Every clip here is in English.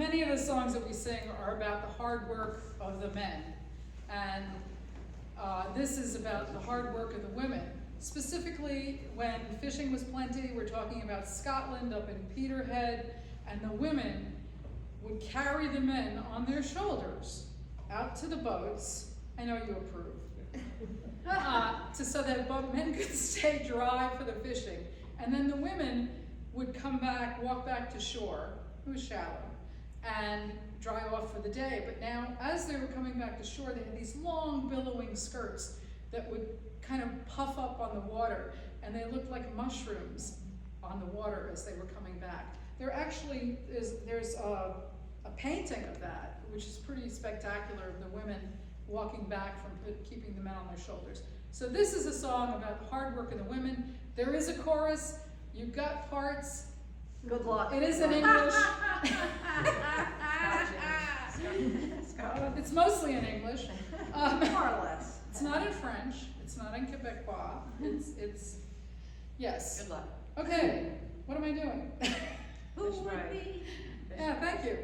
many of the songs that we sing are about the hard work of the men. And this is about the hard work of the women. Specifically, when fishing was plenty, we're talking about Scotland up in Peterhead, and the women would carry the men on their shoulders out to the boats. I know you approve. So that men could stay dry for the fishing. And then the women would come back, walk back to shore, it was shallow, and dry off for the day. But now, as they were coming back to shore, they had these long billowing skirts that would kind of puff up on the water, and they looked like mushrooms on the water as they were coming back. There actually there's a painting of that, which is pretty spectacular, of the women walking back from keeping the men on their shoulders. So this is a song about the hard work of the women. There is a chorus. You've got parts. Good luck. It is in English. It's mostly in English. More or less. It's not in French. It's not in Quebecois. It's yes. Good luck. Okay, what am I doing? Who would be? Yeah, thank you.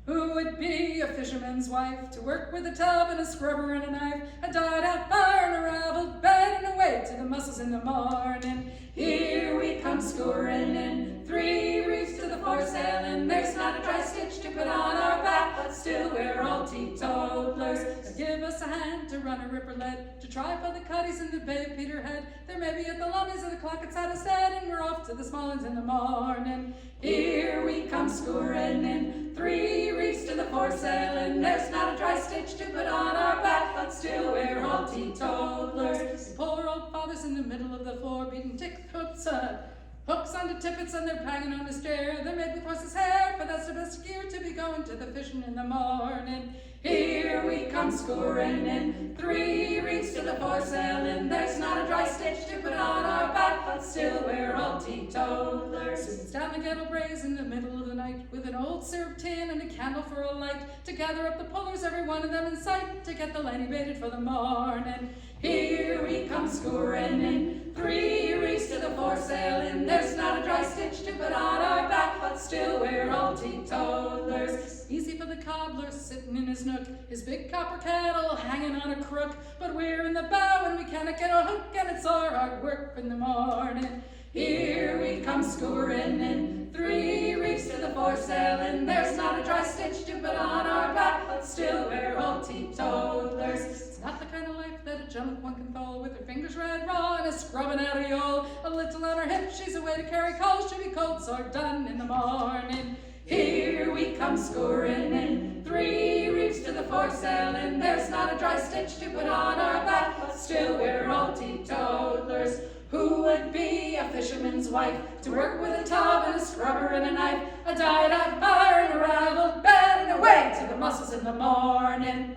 Who would be a fisherman's wife, to work with a tub and a scrubber and a knife, a dyed-out fire and a raveled bed, and away to the mussels in the morning? Here we come scouring in, 3 reefs to the foresail, and there's not a dry stitch to put on our back, but still we're all teetotalers. So give us a hand to run a ripper lead, to try for the cuddies in the Bay of Peterhead. There may be at the lummies of the clock at Saddlestead, and we're off to the Smalllands in the morning. Here we come scouring in, 3 reefs to the foresail, and there's not a dry stitch to put on our back, but still we're all teetotalers. The poor old father's in the middle of the floor, beating hooks onto tippets, and they're banging on his chair. They're made with horse's hair, for that's the best gear to be going to the fishing in the morning. Here we come scouring in, 3 reefs to the foresail, and there's not a dry stitch to put on our back, but still we're all teetotalers. Soon's down the Gettle Braes in the middle of the night, with an old syrup tin and a candle for a light, to gather up the pullers, every one of them in sight, to get the laney baited for the morning. Here we come scouring in, 3 reefs to the foresail, and there's not a dry stitch to put on our back, but still we're all teetotalers. Easy for the cobbler sitting in his nook, his big copper kettle hanging on a crook, but we're in the bow and we cannot get a hook, and it's our hard work in the morning. Here we come scouring in, 3 reefs to the foresail, and there's not a dry stitch to put on our back, but still we're all teetotalers. It's not the kind of life that a gentleman one can follow, with her fingers red raw and a scrubbing out a yawl, a little on her hip, she's away to carry coals, she'll be cold sore done in the morning. Here we come scouring in, 3 reefs to the foresail, and there's not a dry stitch to put on our back, but still we're all teetotalers. Who would be a fisherman's wife, to work with a tub and a scrubber and a knife, a dyed-out fire and a raveled bed, and away to the mussels in the morning?